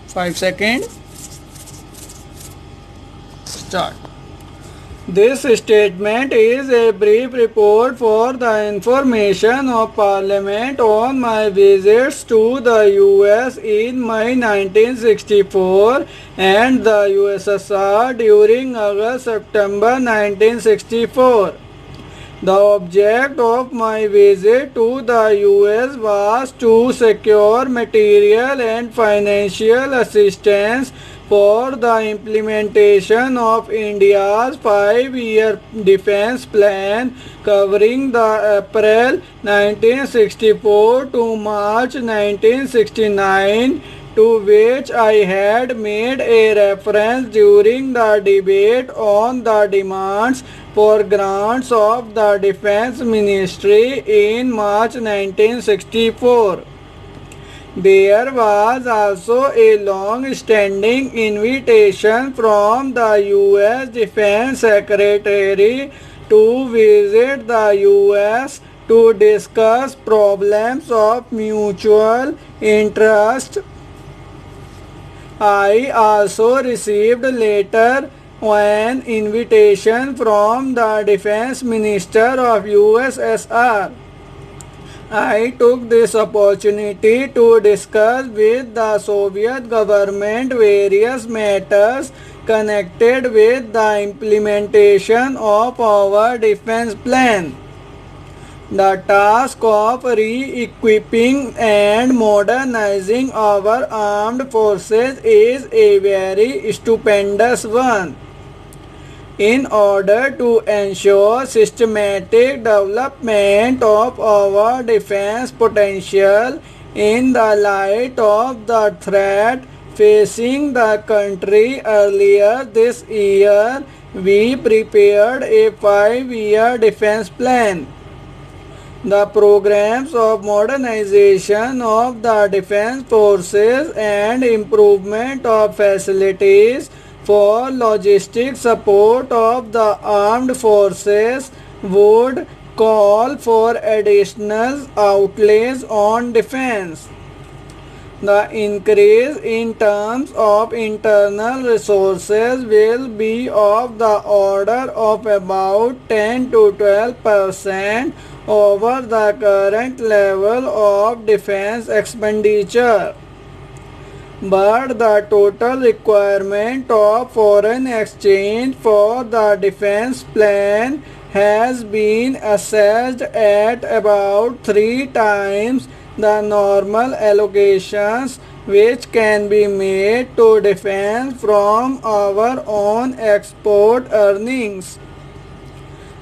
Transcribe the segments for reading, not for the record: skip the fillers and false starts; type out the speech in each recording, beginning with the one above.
5 seconds. Start. This statement is a brief report for the information of Parliament on my visits to the US in May 1964 and the USSR during August-September 1964. The object of my visit to the US was to secure material and financial assistance for the implementation of India's 5-year defense plan covering the April 1964 to March 1969, to which I had made a reference during the debate on the demands for grants of the Defense Ministry in March 1964. There was also a long-standing invitation from the U.S. Defense Secretary to visit the U.S. to discuss problems of mutual interest. I also received later an invitation from the Defense Minister of USSR. I took this opportunity to discuss with the Soviet government various matters connected with the implementation of our defense plan. The task of re-equipping and modernizing our armed forces is a very stupendous one. In order to ensure systematic development of our defense potential in the light of the threat facing the country earlier this year, we prepared a 5-year defense plan. The programs of modernization of the defense forces and improvement of facilities for logistic support of the armed forces would call for additional outlays on defense. The increase in terms of internal resources will be of the order of about 10 to 12% over the current level of defense expenditure. But the total requirement of foreign exchange for the defense plan has been assessed at about 3 times the normal allocations which can be made to defense from our own export earnings.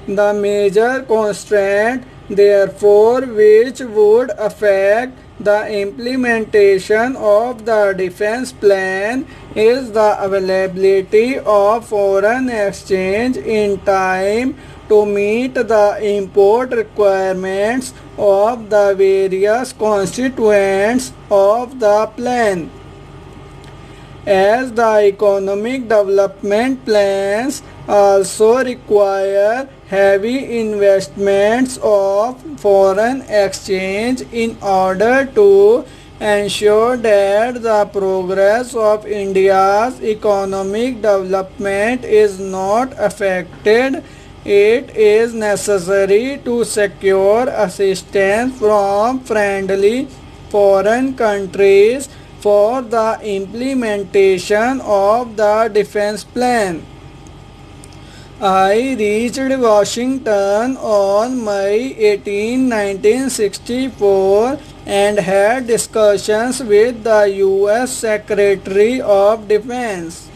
The major constraint, therefore, which would affect the implementation of the defense plan is the availability of foreign exchange in time to meet the import requirements of the various constituents of the plan. As the economic development plans also require heavy investments of foreign exchange in order to ensure that the progress of India's economic development is not affected, it is necessary to secure assistance from friendly foreign countries for the implementation of the defense plan. I reached Washington on May 18, 1964 and had discussions with the U.S. Secretary of Defense.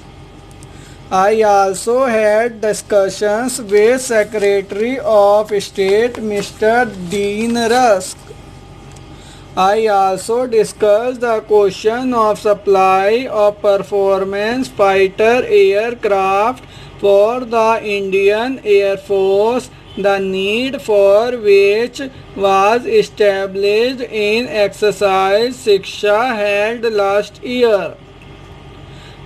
I also had discussions with Secretary of State Mr. Dean Rusk. I also discussed the question of supply of performance fighter aircraft for the Indian Air Force, the need for which was established in exercise Shiksha held last year.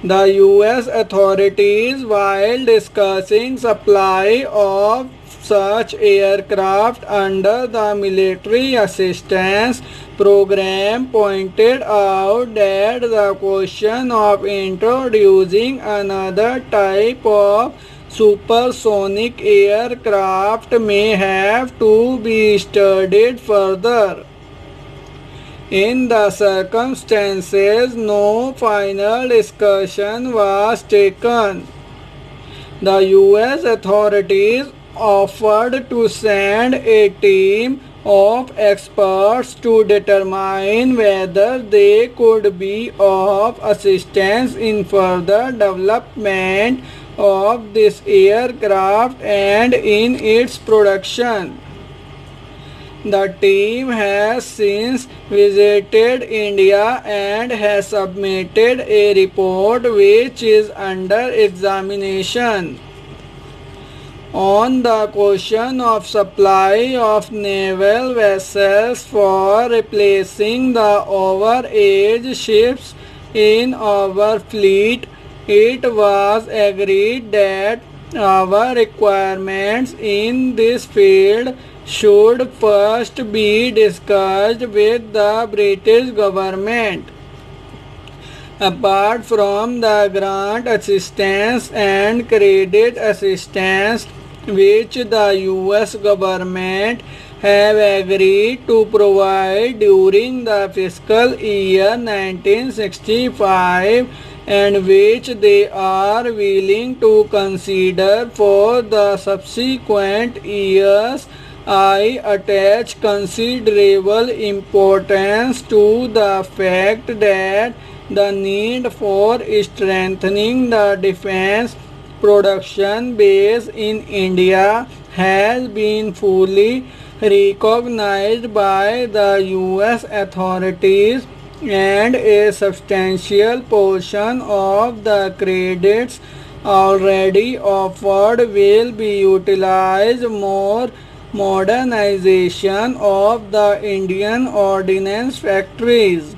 The U.S. authorities, while discussing supply of such aircraft under the Military Assistance Program pointed out that the question of introducing another type of supersonic aircraft may have to be studied further. In the circumstances, no final discussion was taken. The US authorities offered to send a team of experts to determine whether they could be of assistance in further development of this aircraft and in its production. The team has since visited India and has submitted a report which is under examination. On the question of supply of naval vessels for replacing the overage ships in our fleet, it was agreed that our requirements in this field should first be discussed with the British government. Apart from the grant assistance and credit assistance which the US government have agreed to provide during the fiscal year 1965 and which they are willing to consider for the subsequent years, I attach considerable importance to the fact that the need for strengthening the defense production base in India has been fully recognized by the US authorities, and a substantial portion of the credits already offered will be utilized more modernization of the Indian ordnance factories.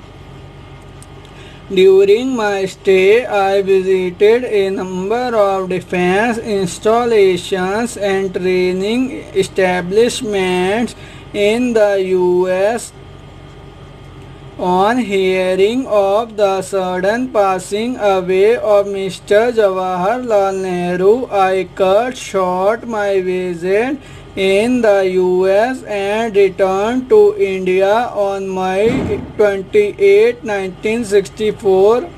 During my stay, I visited a number of defense installations and training establishments in the US. On hearing of the sudden passing away of Mr. Jawaharlal Nehru, I cut short my visit in the US and returned to India on May 28, 1964.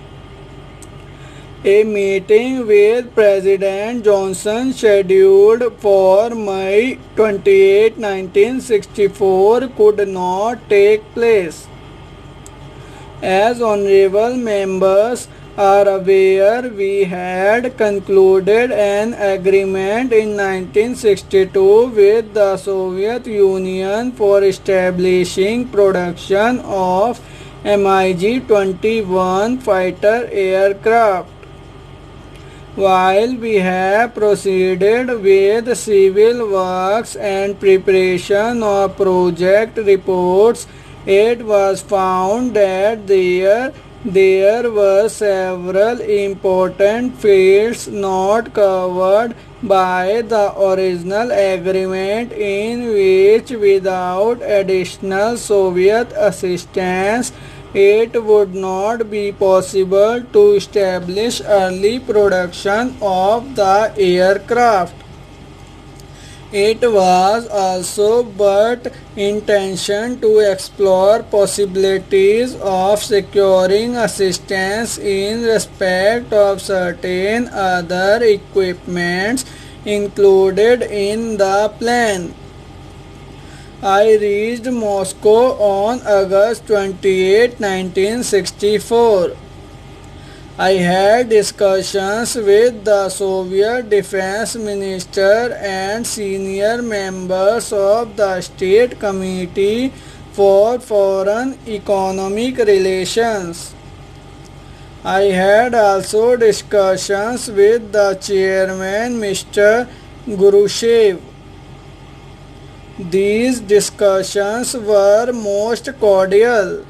A meeting with President Johnson scheduled for May 28, 1964 could not take place. As honorable members are aware, we had concluded an agreement in 1962 with the Soviet Union for establishing production of MiG-21 fighter aircraft. While we have proceeded with civil works and preparation of project reports, it was found that there were several important fields not covered by the original agreement in which, without additional Soviet assistance, it would not be possible to establish early production of the aircraft. It was also but intention to explore possibilities of securing assistance in respect of certain other equipments included in the plan. I reached Moscow on August 28, 1964. I had discussions with the Soviet Defense Minister and senior members of the State Committee for Foreign Economic Relations. I had also discussions with the chairman, Mr. Gurushev. These discussions were most cordial.